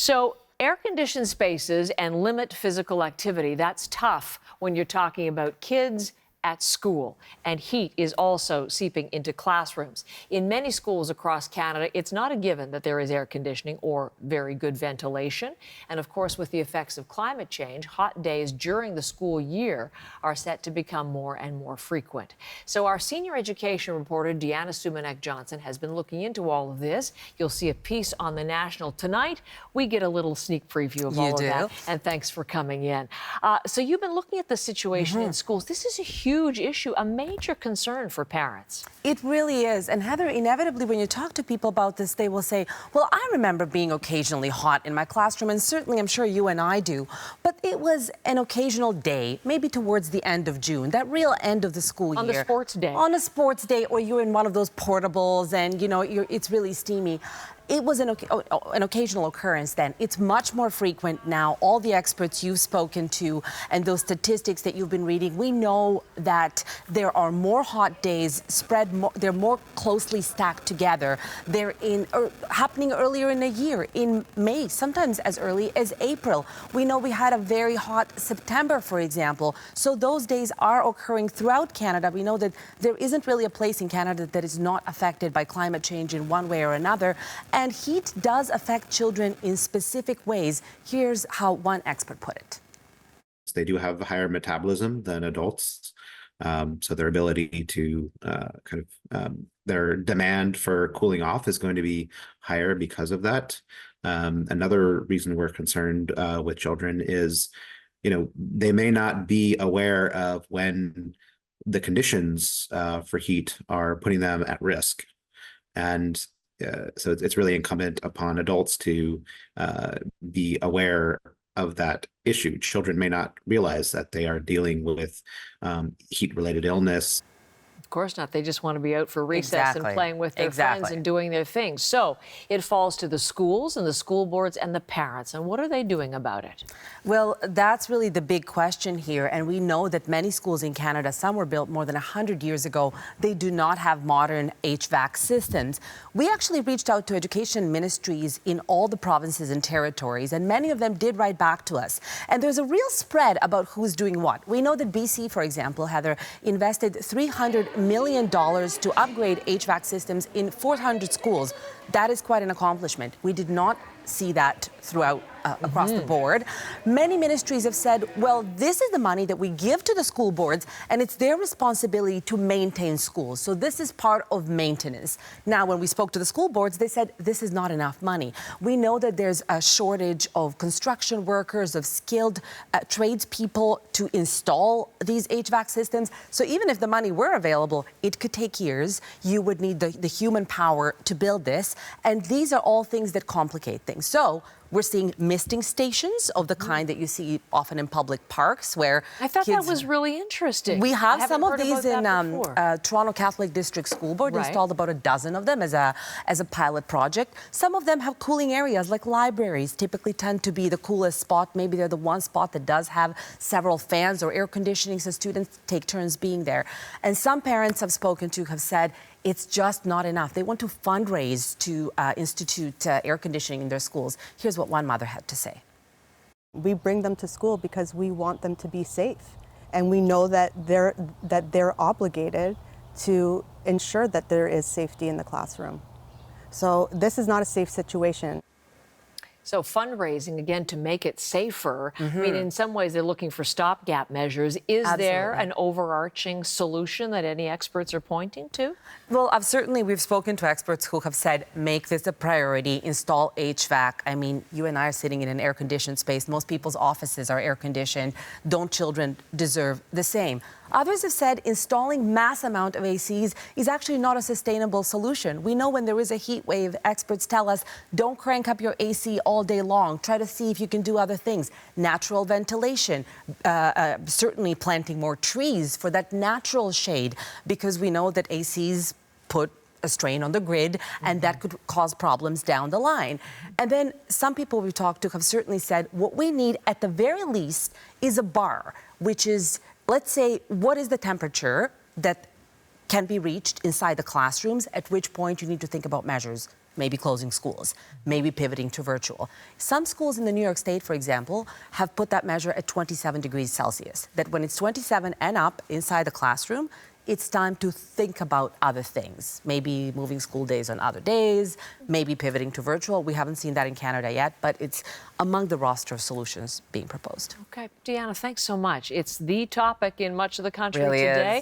So air-conditioned spaces and limit physical activity, that's tough when you're talking about kids at school, and heat is also seeping into classrooms. In many schools across Canada, it's not a given that there is air conditioning or very good ventilation. And of course, with the effects of climate change, hot days during the school year are set to become more and more frequent. So our senior education reporter, Deanna Sumanek-Johnson, has been looking into all of this. You'll see a piece on The National tonight. We get a little sneak preview of all of that. And thanks for coming in. So you've been looking at the situation in schools. This is a huge issue, a major concern for parents. It really is. And Heather, inevitably, when you talk to people about this, they will say, well, I remember being occasionally hot in my classroom, and certainly I'm sure you and I do, but it was an occasional day, maybe towards the end of June, that real end of the school year. On the sports day. On a sports day, or you're in one of those portables and, you know, it's really steamy. It was an occasional occurrence then. It's much more frequent now. All the experts you've spoken to and those statistics that you've been reading, we know that there are more hot days they're more closely stacked together. They're happening earlier in the year, in May, sometimes as early as April. We know we had a very hot September, for example. So those days are occurring throughout Canada. We know that there isn't really a place in Canada that is not affected by climate change in one way or another. And heat does affect children in specific ways. Here's how one expert put it. They do have a higher metabolism than adults. So their ability to their demand for cooling off is going to be higher because of that. Another reason we're concerned with children is, they may not be aware of when the conditions for heat are putting them at risk. And so it's really incumbent upon adults to be aware of that issue. Children may not realize that they are dealing with heat-related illness. Of course not. They just want to be out for recess and playing with their friends and doing their things. So it falls to the schools and the school boards and the parents. And what are they doing about it? Well, that's really the big question here. And we know that many schools in Canada, some were built more than 100 years ago, they do not have modern HVAC systems. We actually reached out to education ministries in all the provinces and territories, and many of them did write back to us. And there's a real spread about who's doing what. We know that BC, for example, Heather, invested $300 million to upgrade HVAC systems in 400 schools. That is quite an accomplishment. We did not see that throughout across the board. Many ministries have said, well, this is the money that we give to the school boards, and it's their responsibility to maintain schools. So this is part of maintenance. Now, when we spoke to the school boards, they said this is not enough money. We know that there's a shortage of construction workers, of skilled tradespeople to install these HVAC systems. So even if the money were available, it could take years. You would need the human power to build this. And these are all things that complicate things. So we're seeing misting stations of the kind that you see often in public parks where I thought that was really interesting. We have some of these in Toronto Catholic District School Board installed about a dozen of them as a pilot project. Some of them have cooling areas like libraries typically tend to be the coolest spot. Maybe they're the one spot that does have several fans or air conditioning so students take turns being there. And some parents I've spoken to have said it's just not enough. They want to fundraise to institute air conditioning in their schools. Here's what one mother had to say. We bring them to school because we want them to be safe. And we know that they're obligated to ensure that there is safety in the classroom. So this is not a safe situation. So fundraising, again, to make it safer. I mean, in some ways, they're looking for stopgap measures. Is there an overarching solution that any experts are pointing to? Well, we've spoken to experts who have said, make this a priority, install HVAC. I mean, you and I are sitting in an air-conditioned space. Most people's offices are air-conditioned. Don't children deserve the same? Others have said installing mass amount of ACs is actually not a sustainable solution. We know when there is a heat wave, experts tell us, don't crank up your AC all day long. Try to see if you can do other things. Natural ventilation, certainly planting more trees for that natural shade, because we know that ACs put a strain on the grid, and that could cause problems down the line. And then some people we've talked to have certainly said what we need at the very least is a bar, which is, let's say, what is the temperature that can be reached inside the classrooms, at which point you need to think about measures. maybe closing schools, maybe pivoting to virtual. Some schools in the New York State, for example, have put that measure at 27 degrees Celsius, that when it's 27 and up inside the classroom, it's time to think about other things, maybe moving school days on other days, maybe pivoting to virtual. We haven't seen that in Canada yet, but it's among the roster of solutions being proposed. Okay, Deanna, thanks so much. It's the topic in much of the country Really today. is.